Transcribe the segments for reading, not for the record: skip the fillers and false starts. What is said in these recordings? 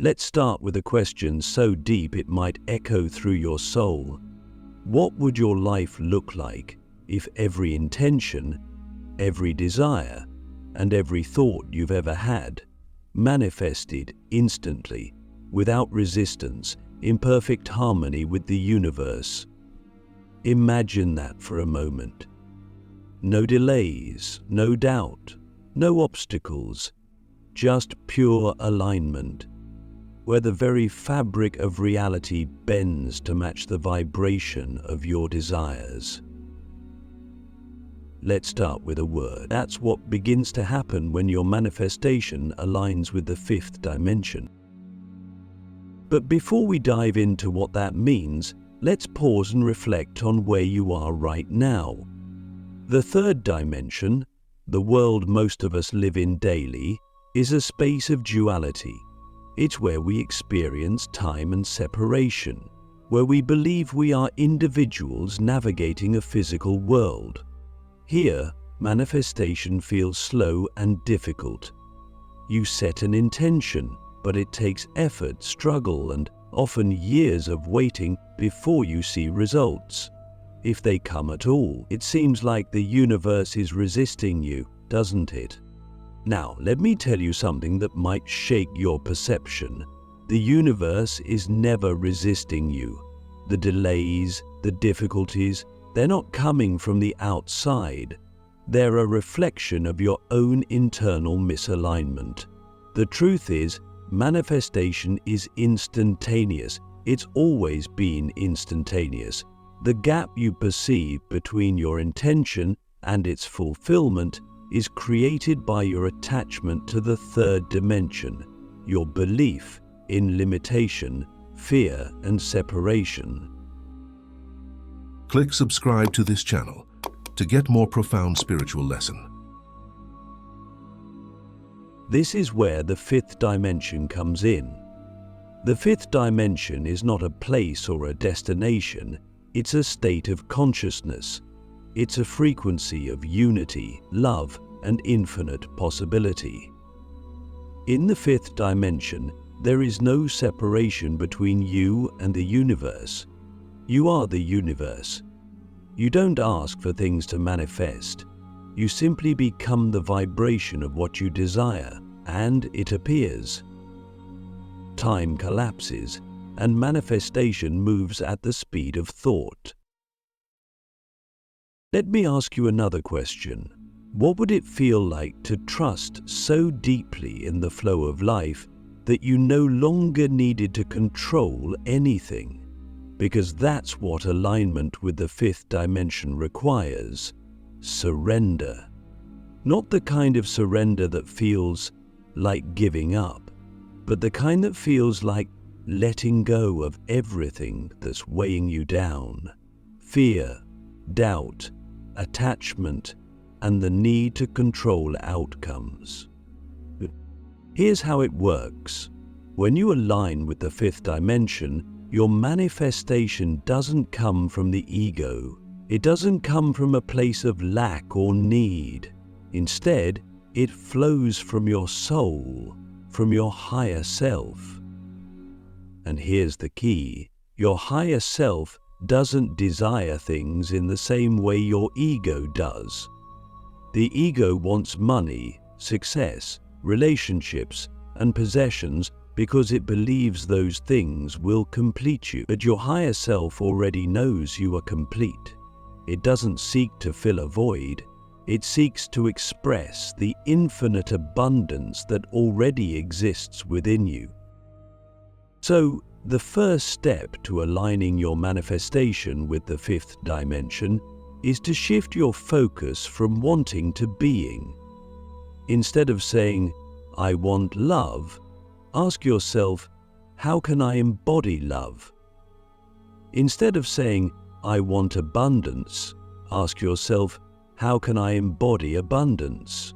Let's start with a question so deep it might echo through your soul. What would your life look like if every intention, every desire, and every thought you've ever had manifested instantly, without resistance, in perfect harmony with the universe? Imagine that for a moment. No delays, no doubt, no obstacles, just pure alignment, where the very fabric of reality bends to match the vibration of your desires. Let's start with a word. That's what begins to happen when your manifestation aligns with the fifth dimension. But before we dive into what that means, let's pause and reflect on where you are right now. The third dimension, the world most of us live in daily, is a space of duality. It's where we experience time and separation, where we believe we are individuals navigating a physical world. Here, manifestation feels slow and difficult. You set an intention, but it takes effort, struggle, and often years of waiting before you see results. If they come at all, it seems like the universe is resisting you, doesn't it? Now, let me tell you something that might shake your perception. The universe is never resisting you. The delays, the difficulties, they're not coming from the outside. They're a reflection of your own internal misalignment. The truth is, manifestation is instantaneous. It's always been instantaneous. The gap you perceive between your intention and its fulfillment is created by your attachment to the third dimension, your belief in limitation, fear, and separation. Click subscribe to this channel to get more profound spiritual lesson. This is where the fifth dimension comes in. The fifth dimension is not a place or a destination, it's a state of consciousness. It's a frequency of unity, love, and infinite possibility. In the fifth dimension, there is no separation between you and the universe. You are the universe. You don't ask for things to manifest. You simply become the vibration of what you desire, and it appears. Time collapses, and manifestation moves at the speed of thought. Let me ask you another question. What would it feel like to trust so deeply in the flow of life that you no longer needed to control anything? Because that's what alignment with the fifth dimension requires. Surrender. Not the kind of surrender that feels like giving up, but the kind that feels like letting go of everything that's weighing you down. Fear, doubt, attachment, and the need to control outcomes. Here's how it works. When you align with the fifth dimension, your manifestation doesn't come from the ego. It doesn't come from a place of lack or need. Instead, it flows from your soul, from your higher self. And here's the key. Your higher self doesn't desire things in the same way your ego does. The ego wants money, success, relationships, and possessions because it believes those things will complete you. But your higher self already knows you are complete. It doesn't seek to fill a void. It seeks to express the infinite abundance that already exists within you. So, the first step to aligning your manifestation with the fifth dimension is to shift your focus from wanting to being. Instead of saying, "I want love," ask yourself, "How can I embody love?" Instead of saying, "I want abundance," ask yourself, "How can I embody abundance?"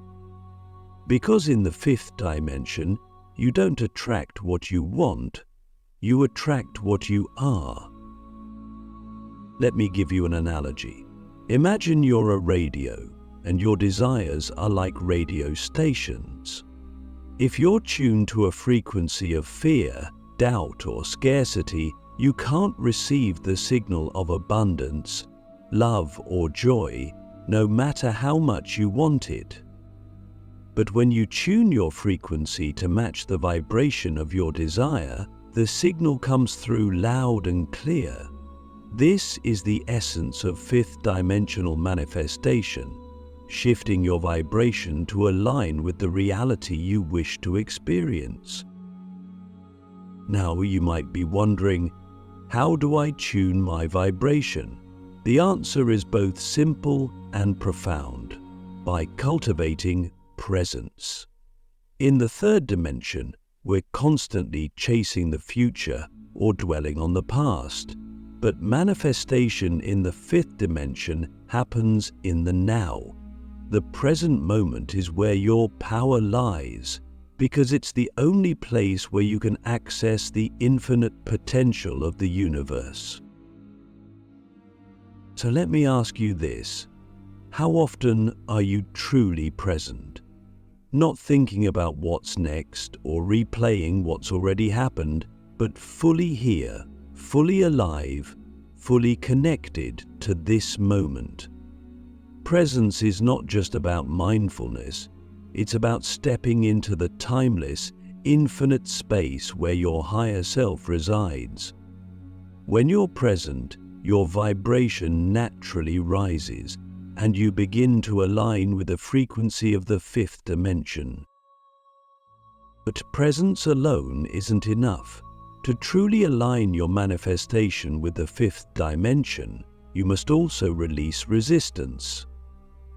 Because in the fifth dimension, you don't attract what you want, you attract what you are. Let me give you an analogy. Imagine you're a radio, and your desires are like radio stations. If you're tuned to a frequency of fear, doubt, or scarcity, you can't receive the signal of abundance, love, or joy, no matter how much you want it. But when you tune your frequency to match the vibration of your desire, the signal comes through loud and clear. This is the essence of fifth dimensional manifestation, shifting your vibration to align with the reality you wish to experience. Now you might be wondering, how do I tune my vibration? The answer is both simple and profound: by cultivating presence. In the third dimension, we're constantly chasing the future or dwelling on the past. But manifestation in the fifth dimension happens in the now. The present moment is where your power lies, because it's the only place where you can access the infinite potential of the universe. So let me ask you this: how often are you truly present? Not thinking about what's next or replaying what's already happened, but fully here, fully alive, fully connected to this moment. Presence is not just about mindfulness, it's about stepping into the timeless, infinite space where your higher self resides. When you're present, your vibration naturally rises, and you begin to align with the frequency of the fifth dimension. But presence alone isn't enough. To truly align your manifestation with the fifth dimension, you must also release resistance.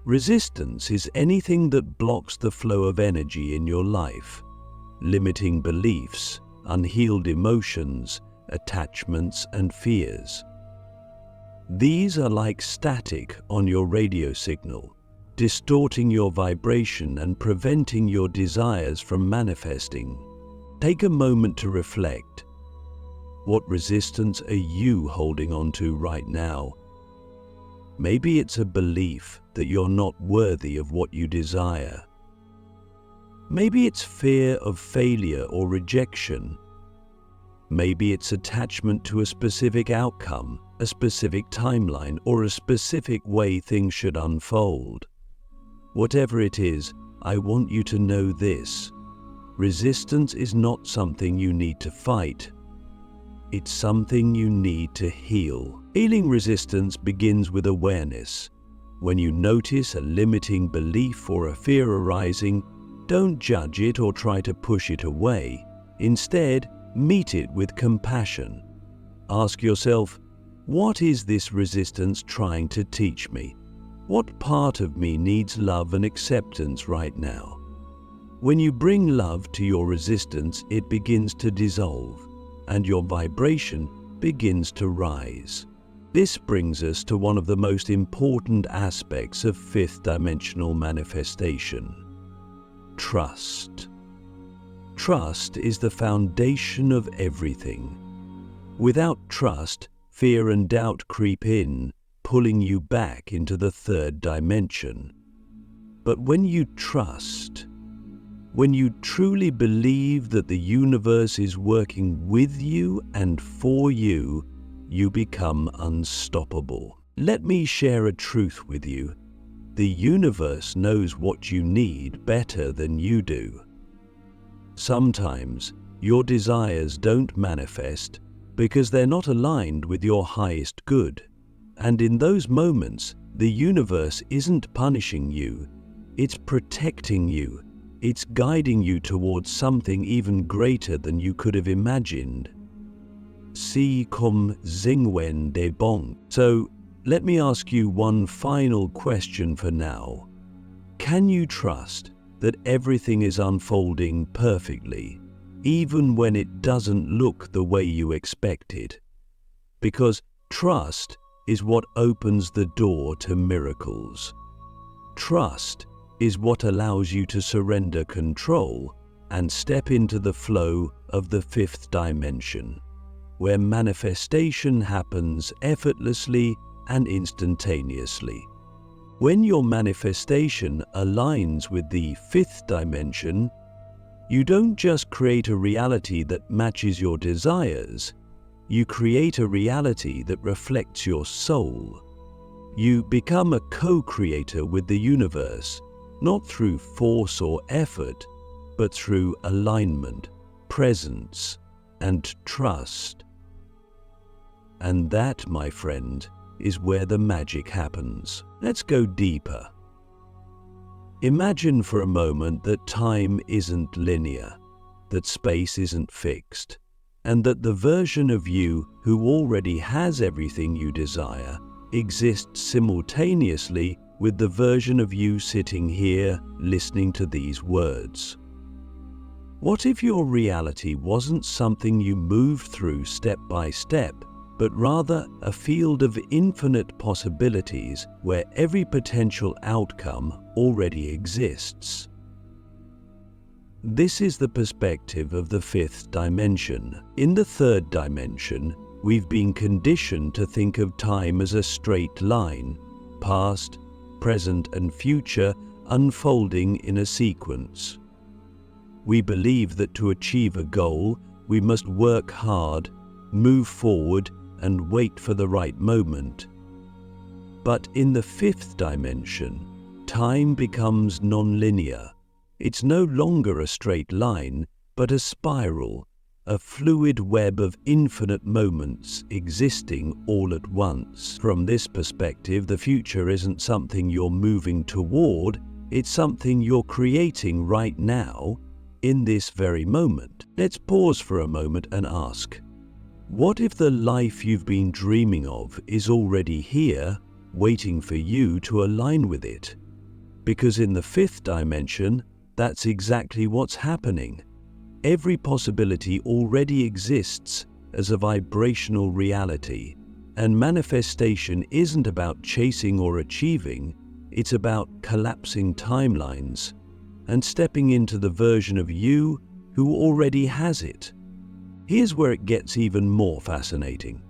Resistance is anything that blocks the flow of energy in your life: limiting beliefs, unhealed emotions, attachments, and fears. These are like static on your radio signal, distorting your vibration and preventing your desires from manifesting. Take a moment to reflect. What resistance are you holding on to right now? Maybe it's a belief that you're not worthy of what you desire. Maybe it's fear of failure or rejection. Maybe it's attachment to a specific outcome, a specific timeline, or a specific way things should unfold. Whatever it is, I want you to know this: resistance is not something you need to fight. It's something you need to heal. Healing resistance begins with awareness. When you notice a limiting belief or a fear arising, don't judge it or try to push it away. Instead, meet it with compassion. Ask yourself, what is this resistance trying to teach me? What part of me needs love and acceptance right now? When you bring love to your resistance, it begins to dissolve, and your vibration begins to rise. This brings us to one of the most important aspects of fifth dimensional manifestation: trust. Trust is the foundation of everything. Without trust, fear and doubt creep in, pulling you back into the third dimension. But when you trust, when you truly believe that the universe is working with you and for you, you become unstoppable. Let me share a truth with you. The universe knows what you need better than you do. Sometimes your desires don't manifest because they're not aligned with your highest good. And in those moments, the universe isn't punishing you, it's protecting you. It's guiding you towards something even greater than you could have imagined. Si comme Zingwen de Bong. So, let me ask you one final question for now. Can you trust that everything is unfolding perfectly, even when it doesn't look the way you expected? Because trust is what opens the door to miracles. Trust is what allows you to surrender control and step into the flow of the fifth dimension, where manifestation happens effortlessly and instantaneously. When your manifestation aligns with the fifth dimension, You don't just create a reality that matches your desires, you create a reality that reflects your soul. You become a co-creator with the universe, not through force or effort, but through alignment, presence, and trust. And that, my friend, is where the magic happens. Let's go deeper. Imagine for a moment that time isn't linear, that space isn't fixed, and that the version of you who already has everything you desire exists simultaneously with the version of you sitting here listening to these words. What if your reality wasn't something you moved through step by step, but rather a field of infinite possibilities where every potential outcome already exists? This is the perspective of the fifth dimension. In the third dimension, we've been conditioned to think of time as a straight line, past, present, and future unfolding in a sequence. We believe that to achieve a goal, we must work hard, move forward, and wait for the right moment. But in the fifth dimension, time becomes non-linear. It's no longer a straight line, but a spiral, a fluid web of infinite moments existing all at once. From this perspective, the future isn't something you're moving toward, it's something you're creating right now, in this very moment. Let's pause for a moment and ask, what if the life you've been dreaming of is already here, waiting for you to align with it? Because in the fifth dimension, that's exactly what's happening. Every possibility already exists as a vibrational reality, and manifestation isn't about chasing or achieving, it's about collapsing timelines and stepping into the version of you who already has it. Here's where it gets even more fascinating.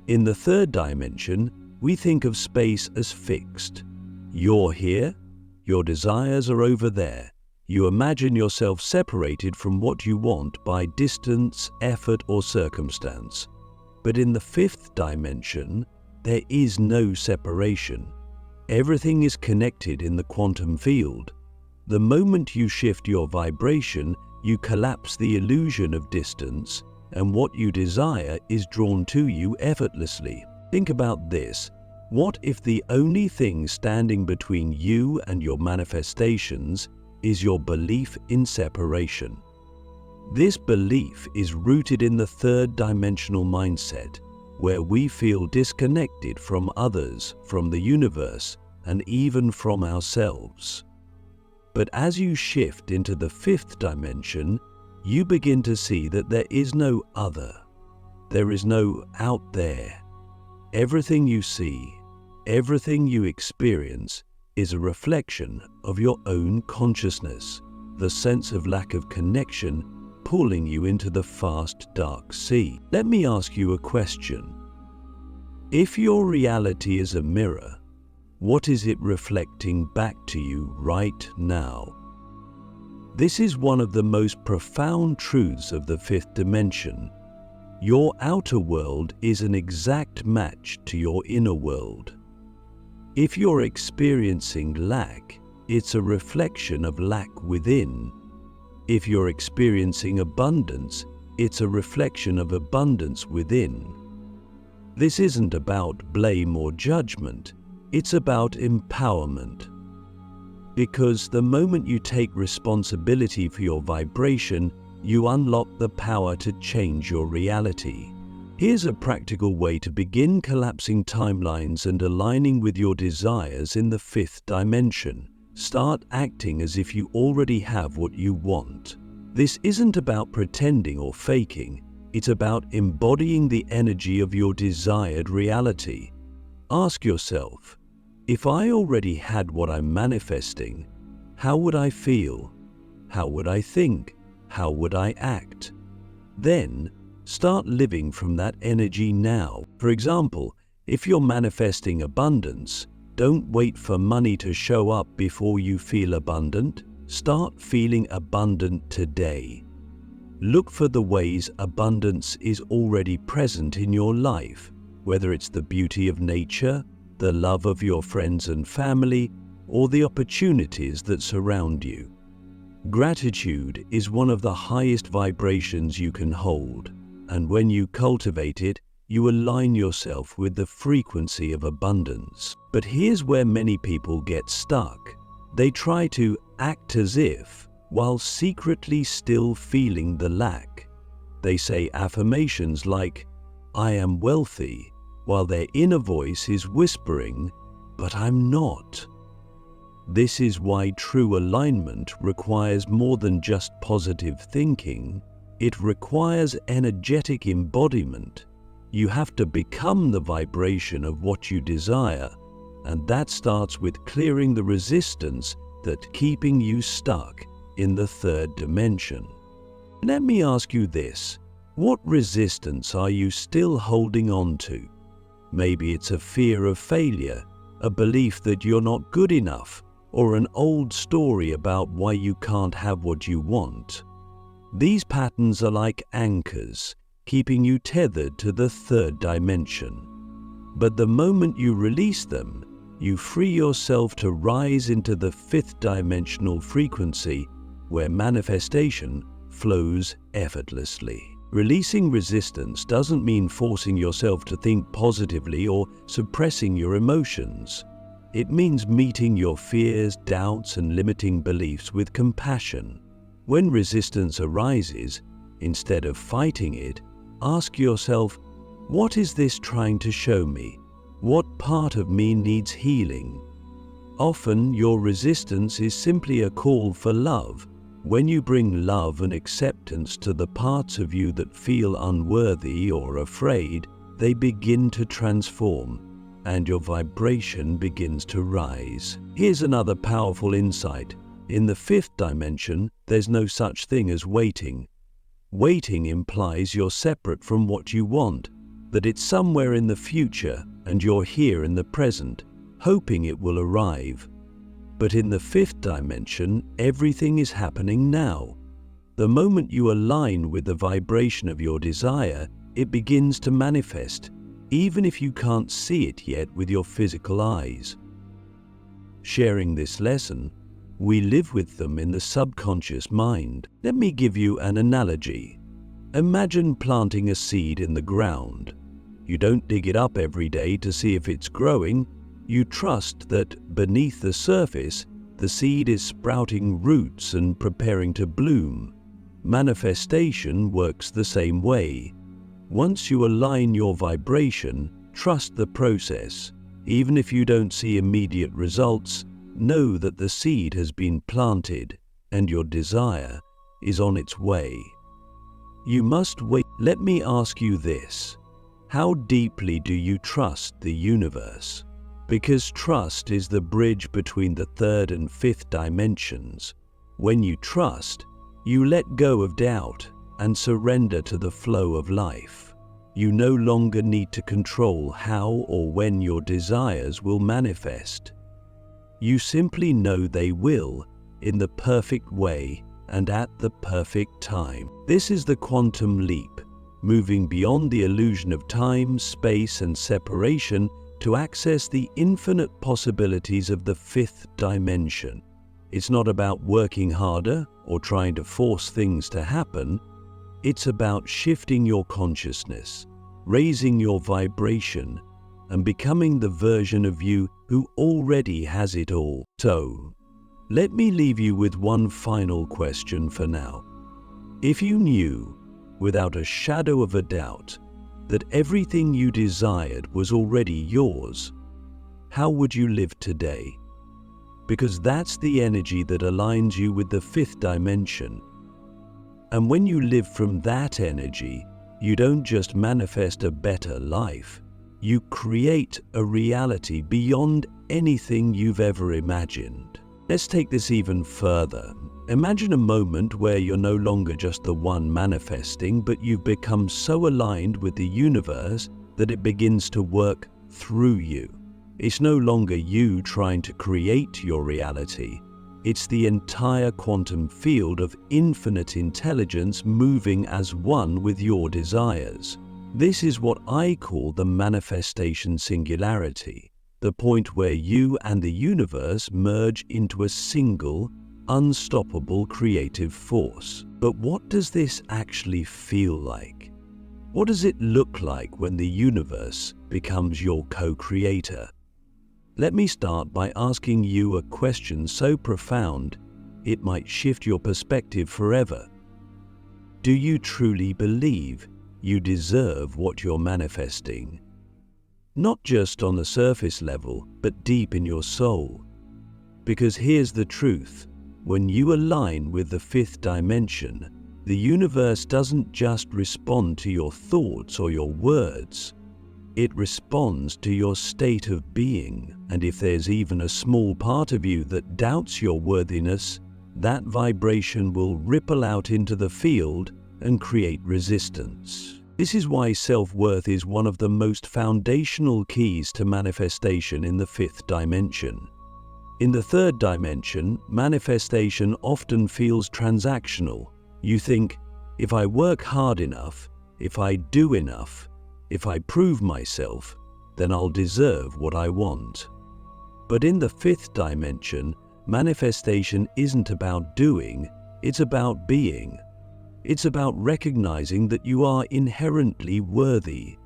In the third dimension, we think of space as fixed. You're here, your desires are over there. You imagine yourself separated from what you want by distance, effort, or circumstance. But in the fifth dimension, there is no separation. Everything is connected in the quantum field. The moment you shift your vibration, you collapse the illusion of distance, and what you desire is drawn to you effortlessly. Think about this. What if the only thing standing between you and your manifestations is your belief in separation? This belief is rooted in the third dimensional mindset, where we feel disconnected from others, from the universe, and even from ourselves. But as you shift into the fifth dimension, you begin to see that there is no other. There is no out there. Everything you see, everything you experience is a reflection of your own consciousness, the sense of lack of connection pulling you into the vast dark sea. Let me ask you a question. If your reality is a mirror, what is it reflecting back to you right now? This is one of the most profound truths of the fifth dimension. Your outer world is an exact match to your inner world. If you're experiencing lack, it's a reflection of lack within. If you're experiencing abundance, it's a reflection of abundance within. This isn't about blame or judgment, it's about empowerment. Because the moment you take responsibility for your vibration, you unlock the power to change your reality. Here's a practical way to begin collapsing timelines and aligning with your desires in the fifth dimension. Start acting as if you already have what you want. This isn't about pretending or faking, it's about embodying the energy of your desired reality. Ask yourself, if I already had what I'm manifesting, how would I feel? How would I think? How would I act? Then, start living from that energy now. For example, if you're manifesting abundance, don't wait for money to show up before you feel abundant. Start feeling abundant today. Look for the ways abundance is already present in your life, whether it's the beauty of nature, the love of your friends and family, or the opportunities that surround you. Gratitude is one of the highest vibrations you can hold, and when you cultivate it, you align yourself with the frequency of abundance. But here's where many people get stuck. They try to act as if, while secretly still feeling the lack. They say affirmations like, "I am wealthy," while their inner voice is whispering, "But I'm not." This is why true alignment requires more than just positive thinking. It requires energetic embodiment. You have to become the vibration of what you desire, and that starts with clearing the resistance that's keeping you stuck in the third dimension. Let me ask you this: what resistance are you still holding on to? Maybe it's a fear of failure, a belief that you're not good enough, or an old story about why you can't have what you want. These patterns are like anchors, keeping you tethered to the third dimension. But the moment you release them, you free yourself to rise into the fifth dimensional frequency, where manifestation flows effortlessly. Releasing resistance doesn't mean forcing yourself to think positively or suppressing your emotions. It means meeting your fears, doubts, and limiting beliefs with compassion. When resistance arises, instead of fighting it, ask yourself, what is this trying to show me? What part of me needs healing? Often, your resistance is simply a call for love. When you bring love and acceptance to the parts of you that feel unworthy or afraid, they begin to transform, and your vibration begins to rise. Here's another powerful insight. In the fifth dimension, there's no such thing as waiting. Waiting implies you're separate from what you want, that it's somewhere in the future and you're here in the present, hoping it will arrive. But in the fifth dimension, everything is happening now. The moment you align with the vibration of your desire, it begins to manifest, even if you can't see it yet with your physical eyes. Sharing this lesson, we live with them in the subconscious mind. Let me give you an analogy. Imagine planting a seed in the ground. You don't dig it up every day to see if it's growing. You trust that beneath the surface, the seed is sprouting roots and preparing to bloom. Manifestation works the same way. Once you align your vibration, trust the process. Even if you don't see immediate results, know that the seed has been planted and your desire is on its way. You must wait. Let me ask you this: how deeply do you trust the universe? Because trust is the bridge between the third and fifth dimensions. When you trust, you let go of doubt and surrender to the flow of life. You no longer need to control how or when your desires will manifest. You simply know they will, in the perfect way and at the perfect time. This is the quantum leap, moving beyond the illusion of time, space, and separation to access the infinite possibilities of the fifth dimension. It's not about working harder or trying to force things to happen. It's about shifting your consciousness, raising your vibration, and becoming the version of you who already has it all. So, let me leave you with one final question for now. If you knew, without a shadow of a doubt, that everything you desired was already yours, how would you live today? Because that's the energy that aligns you with the fifth dimension. And when you live from that energy, you don't just manifest a better life. You create a reality beyond anything you've ever imagined. Let's take this even further. Imagine a moment where you're no longer just the one manifesting, but you've become so aligned with the universe that it begins to work through you. It's no longer you trying to create your reality. It's the entire quantum field of infinite intelligence moving as one with your desires. This is what I call the manifestation singularity, the point where you and the universe merge into a single, unstoppable creative force. But what does this actually feel like? What does it look like when the universe becomes your co-creator? Let me start by asking you a question so profound it might shift your perspective forever. Do you truly believe you deserve what you're manifesting? Not just on the surface level, but deep in your soul. Because here's the truth: when you align with the fifth dimension, the universe doesn't just respond to your thoughts or your words. It responds to your state of being, and if there's even a small part of you that doubts your worthiness, that vibration will ripple out into the field and create resistance. This is why self-worth is one of the most foundational keys to manifestation in the fifth dimension. In the third dimension, manifestation often feels transactional. You think, if I work hard enough, if I do enough, if I prove myself, then I'll deserve what I want. But in the fifth dimension, manifestation isn't about doing, it's about being. It's about recognizing that you are inherently worthy,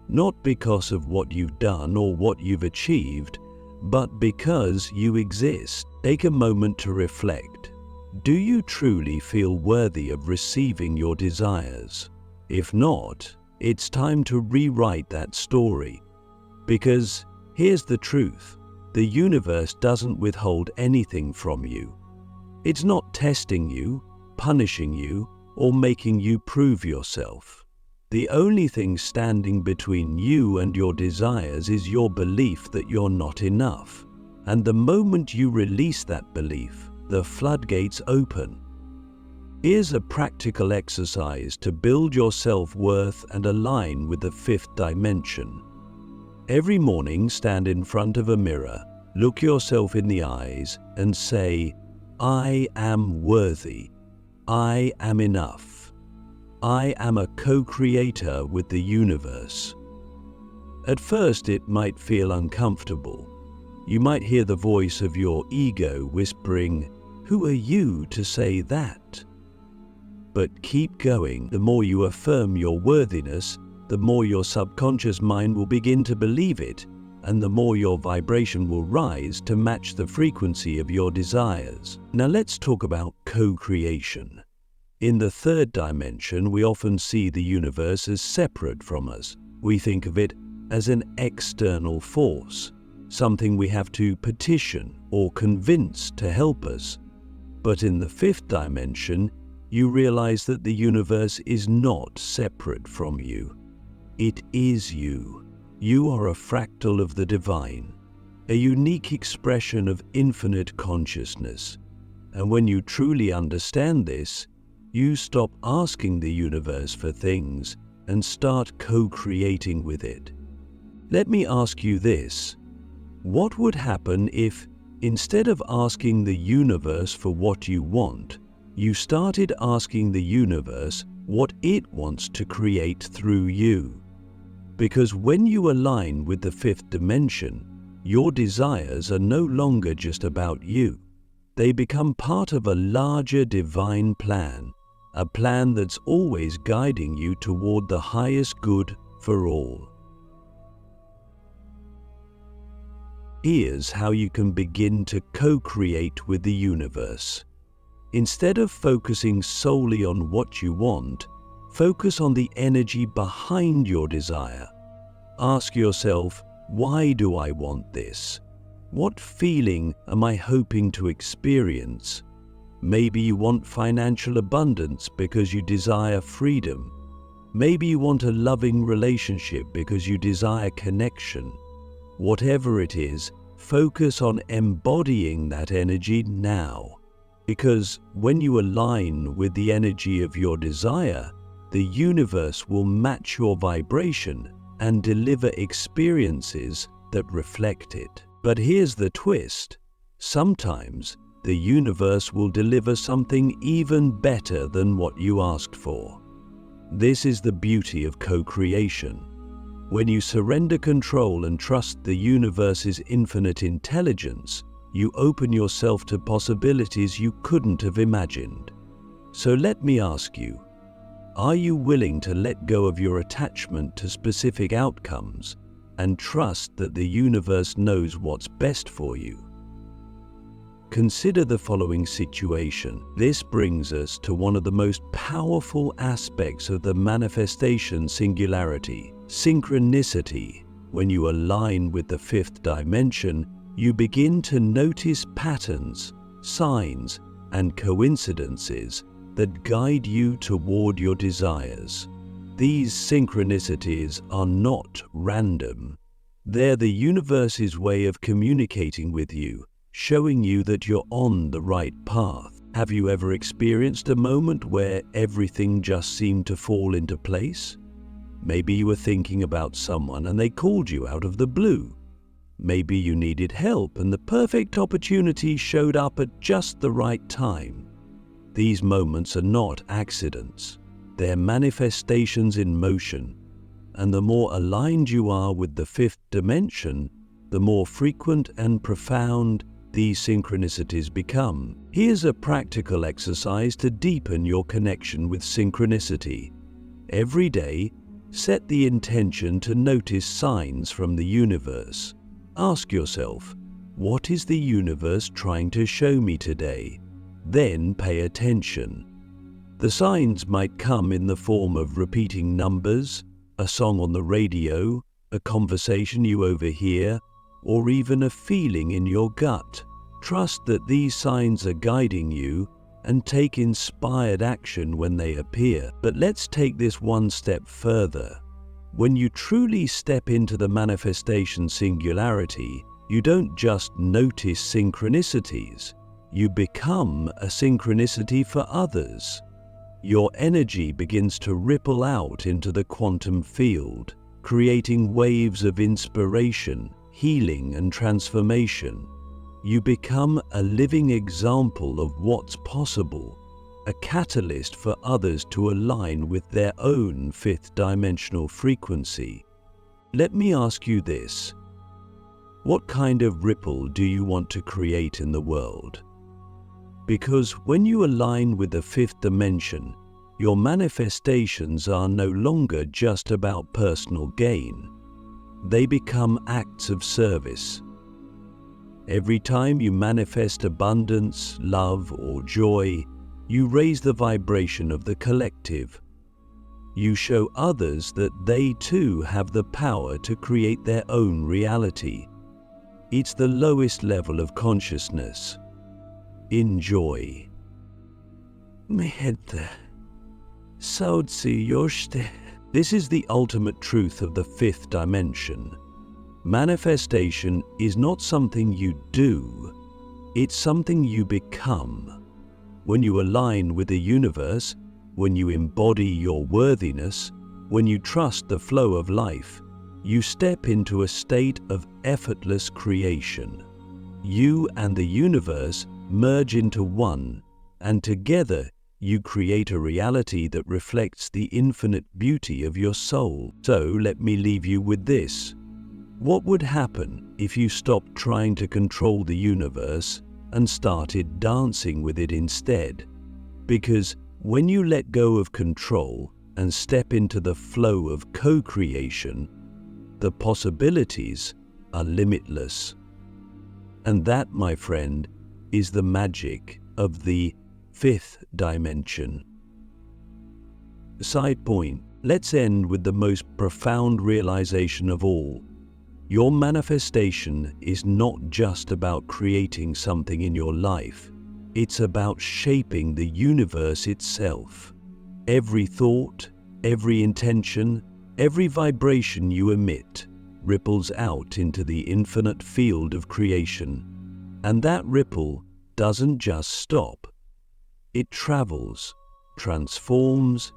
not because of what you've done or what you've achieved, but because you exist. Take a moment to reflect. Do you truly feel worthy of receiving your desires? If not, it's time to rewrite that story. Because here's the truth: the universe doesn't withhold anything from you. It's not testing you, punishing you, or making you prove yourself. The only thing standing between you and your desires is your belief that you're not enough. And the moment you release that belief, the floodgates open. Here's a practical exercise to build your self-worth and align with the fifth dimension. Every morning, stand in front of a mirror, look yourself in the eyes, and say, "I am worthy. I am enough. I am a co-creator with the universe." At first, it might feel uncomfortable. You might hear the voice of your ego whispering, "Who are you to say that?" But keep going. The more you affirm your worthiness, the more your subconscious mind will begin to believe it, and the more your vibration will rise to match the frequency of your desires. Now let's talk about co-creation. In the third dimension, we often see the universe as separate from us. We think of it as an external force, something we have to petition or convince to help us. But in the fifth dimension, you realize that the universe is not separate from you. It is you. You are a fractal of the divine, a unique expression of infinite consciousness. And when you truly understand this, you stop asking the universe for things and start co-creating with it. Let me ask you this: what would happen if, instead of asking the universe for what you want, you started asking the universe what it wants to create through you? Because when you align with the fifth dimension, your desires are no longer just about you. They become part of a larger divine plan, a plan that's always guiding you toward the highest good for all. Here's how you can begin to co-create with the universe. Instead of focusing solely on what you want, focus on the energy behind your desire. Ask yourself, why do I want this? What feeling am I hoping to experience? Maybe you want financial abundance because you desire freedom. Maybe you want a loving relationship because you desire connection. Whatever it is, focus on embodying that energy now. Because when you align with the energy of your desire, the universe will match your vibration and deliver experiences that reflect it. But here's the twist: sometimes the universe will deliver something even better than what you asked for. This is the beauty of co-creation. When you surrender control and trust the universe's infinite intelligence, you open yourself to possibilities you couldn't have imagined. So let me ask you, are you willing to let go of your attachment to specific outcomes and trust that the universe knows what's best for you? Consider the following situation. This brings us to one of the most powerful aspects of the manifestation singularity, synchronicity. When you align with the fifth dimension, you begin to notice patterns, signs, and coincidences that guide you toward your desires. These synchronicities are not random. They're the universe's way of communicating with you, showing you that you're on the right path. Have you ever experienced a moment where everything just seemed to fall into place? Maybe you were thinking about someone and they called you out of the blue. Maybe you needed help and the perfect opportunity showed up at just the right time. These moments are not accidents. They're manifestations in motion. And the more aligned you are with the fifth dimension, the more frequent and profound these synchronicities become. Here's a practical exercise to deepen your connection with synchronicity. Every day, set the intention to notice signs from the universe. Ask yourself, what is the universe trying to show me today? Then pay attention. The signs might come in the form of repeating numbers, a song on the radio, a conversation you overhear, or even a feeling in your gut. Trust that these signs are guiding you and take inspired action when they appear. But let's take this one step further. When you truly step into the manifestation singularity, you don't just notice synchronicities, you become a synchronicity for others. Your energy begins to ripple out into the quantum field, creating waves of inspiration, healing, and transformation. You become a living example of what's possible, a catalyst for others to align with their own fifth dimensional frequency. Let me ask you this. What kind of ripple do you want to create in the world? Because when you align with the fifth dimension, your manifestations are no longer just about personal gain. They become acts of service. Every time you manifest abundance, love, or joy, you raise the vibration of the collective. You show others that they too have the power to create their own reality. It's the lowest level of consciousness. Enjoy. This is the ultimate truth of the fifth dimension. Manifestation is not something you do, it's something you become. When you align with the universe, when you embody your worthiness, when you trust the flow of life, you step into a state of effortless creation. You and the universe merge into one, and together you create a reality that reflects the infinite beauty of your soul. So let me leave you with this. What would happen if you stopped trying to control the universe and started dancing with it instead? Because when you let go of control and step into the flow of co-creation, the possibilities are limitless. And that, my friend, is the magic of the fifth dimension. Side point, let's end with the most profound realization of all. Your manifestation is not just about creating something in your life. It's about shaping the universe itself. Every thought, every intention, every vibration you emit ripples out into the infinite field of creation. And that ripple doesn't just stop. It travels, transforms,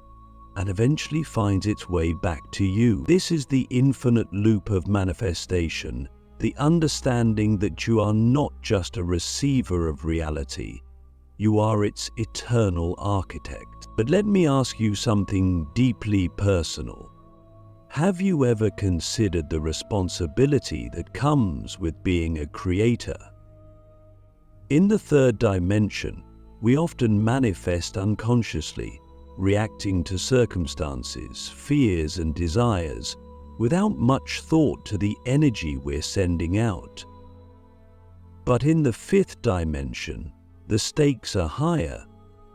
and eventually finds its way back to you. This is the infinite loop of manifestation, the understanding that you are not just a receiver of reality, you are its eternal architect. But let me ask you something deeply personal. Have you ever considered the responsibility that comes with being a creator? In the third dimension, we often manifest unconsciously, reacting to circumstances, fears, and desires without much thought to the energy we're sending out. But in the fifth dimension, the stakes are higher,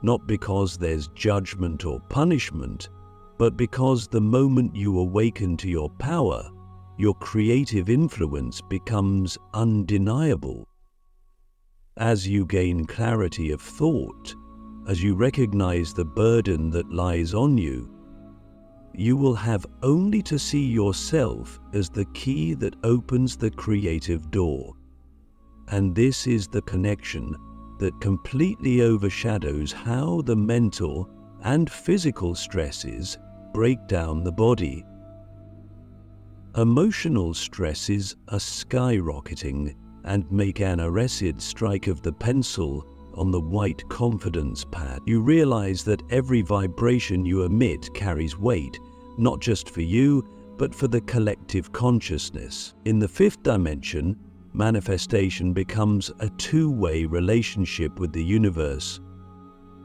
not because there's judgment or punishment, but because the moment you awaken to your power, your creative influence becomes undeniable. As you gain clarity of thought, as you recognize the burden that lies on you, you will have only to see yourself as the key that opens the creative door. And this is the connection that completely overshadows how the mental and physical stresses break down the body. Emotional stresses are skyrocketing and make an arrested strike of the pencil on the white confidence pad. You realize that every vibration you emit carries weight, not just for you, but for the collective consciousness. In the fifth dimension, manifestation becomes a two-way relationship with the universe.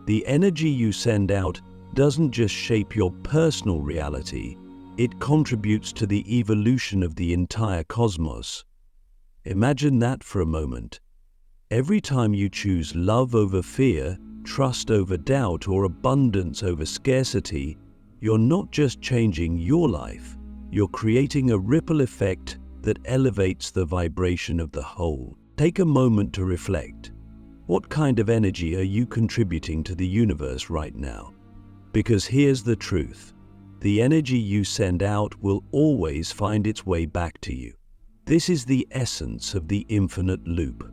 The energy you send out doesn't just shape your personal reality, it contributes to the evolution of the entire cosmos. Imagine that for a moment. Every time you choose love over fear, trust over doubt, or abundance over scarcity, you're not just changing your life, you're creating a ripple effect that elevates the vibration of the whole. Take a moment to reflect. What kind of energy are you contributing to the universe right now? Because here's the truth. The energy you send out will always find its way back to you. This is the essence of the infinite loop.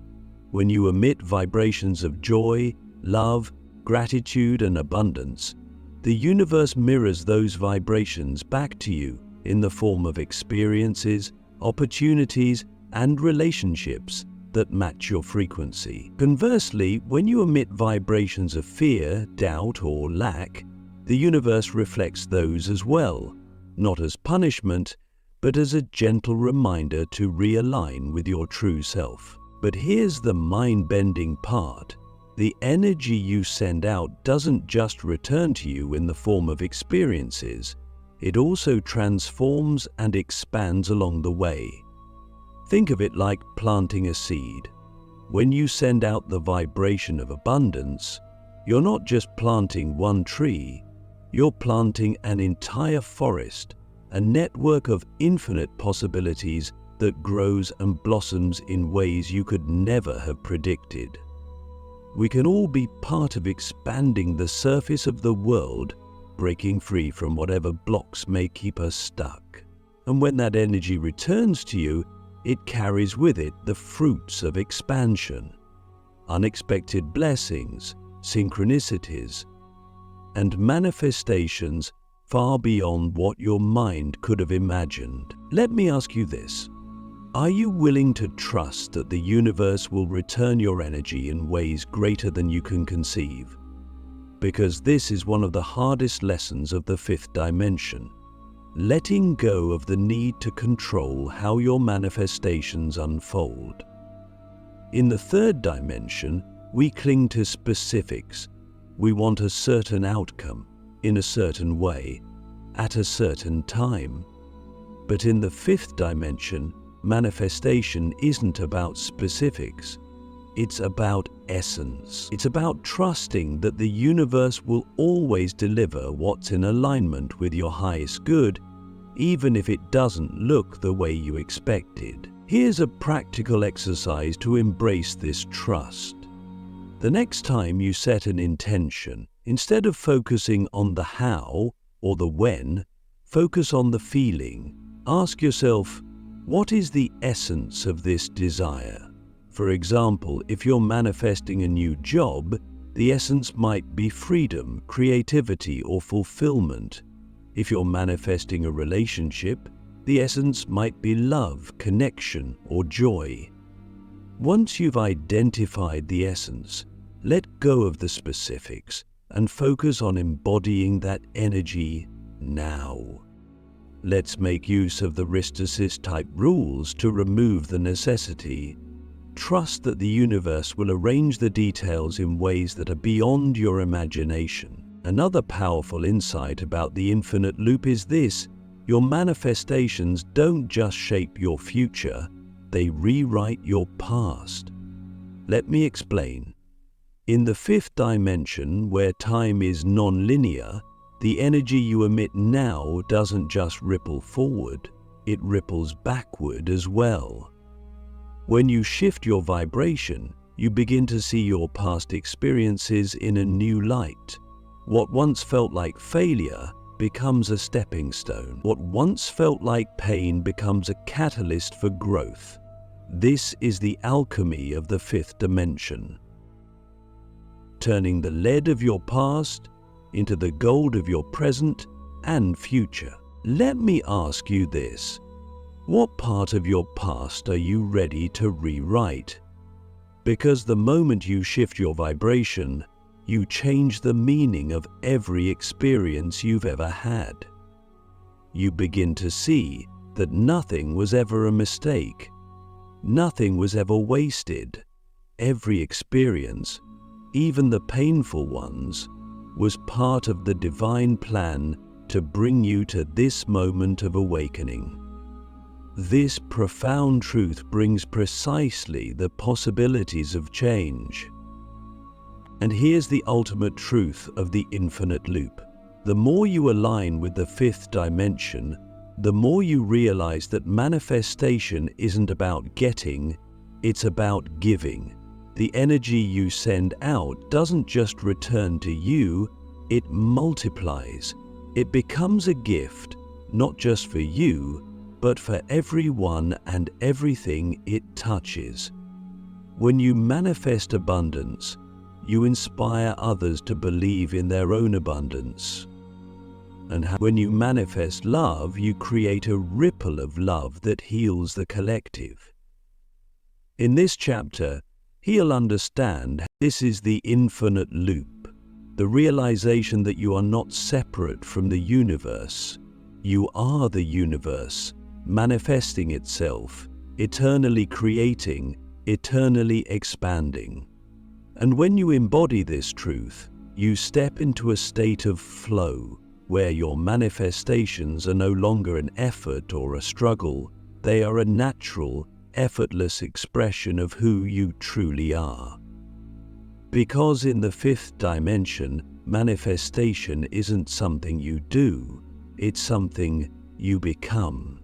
When you emit vibrations of joy, love, gratitude, and abundance, the universe mirrors those vibrations back to you in the form of experiences, opportunities, and relationships that match your frequency. Conversely, when you emit vibrations of fear, doubt, or lack, the universe reflects those as well, not as punishment, but as a gentle reminder to realign with your true self. But here's the mind-bending part. The energy you send out doesn't just return to you in the form of experiences, it also transforms and expands along the way. Think of it like planting a seed. When you send out the vibration of abundance, you're not just planting one tree, you're planting an entire forest, a network of infinite possibilities that grows and blossoms in ways you could never have predicted. We can all be part of expanding the surface of the world, breaking free from whatever blocks may keep us stuck. And when that energy returns to you, it carries with it the fruits of expansion, unexpected blessings, synchronicities, and manifestations far beyond what your mind could have imagined. Let me ask you this. Are you willing to trust that the universe will return your energy in ways greater than you can conceive? Because this is one of the hardest lessons of the fifth dimension. Letting go of the need to control how your manifestations unfold. In the third dimension, we cling to specifics. We want a certain outcome, in a certain way, at a certain time. But in the fifth dimension, manifestation isn't about specifics. It's about essence. It's about trusting that the universe will always deliver what's in alignment with your highest good, even if it doesn't look the way you expected. Here's a practical exercise to embrace this trust. The next time you set an intention, instead of focusing on the how or the when, focus on the feeling. Ask yourself, what is the essence of this desire? For example, if you're manifesting a new job, the essence might be freedom, creativity, or fulfillment. If you're manifesting a relationship, The essence might be love, connection, or joy. Once you've identified the essence, let go of the specifics and focus on embodying that energy now. Let's make use of the Ristosis-type rules to remove the necessity. Trust that the universe will arrange the details in ways that are beyond your imagination. Another powerful insight about the infinite loop is this: your manifestations don't just shape your future, they rewrite your past. Let me explain. In the fifth dimension, where time is non-linear, the energy you emit now doesn't just ripple forward, it ripples backward as well. When you shift your vibration, you begin to see your past experiences in a new light. What once felt like failure becomes a stepping stone. What once felt like pain becomes a catalyst for growth. This is the alchemy of the fifth dimension. Turning the lead of your past into the gold of your present and future. Let me ask you this: what part of your past are you ready to rewrite? Because the moment you shift your vibration, you change the meaning of every experience you've ever had. You begin to see that nothing was ever a mistake. Nothing was ever wasted. Every experience, even the painful ones, was part of the divine plan to bring you to this moment of awakening. This profound truth brings precisely the possibilities of change. And here's the ultimate truth of the infinite loop. The more you align with the fifth dimension, the more you realize that manifestation isn't about getting, it's about giving. The energy you send out doesn't just return to you, it multiplies. It becomes a gift, not just for you, but for everyone and everything it touches. When you manifest abundance, you inspire others to believe in their own abundance. And when you manifest love, you create a ripple of love that heals the collective. In this chapter, he'll understand this is the infinite loop, the realization that you are not separate from the universe. You are the universe, manifesting itself, eternally creating, eternally expanding. And when you embody this truth, you step into a state of flow, where your manifestations are no longer an effort or a struggle, they are a natural, effortless expression of who you truly are. Because in the fifth dimension, manifestation isn't something you do, it's something you become.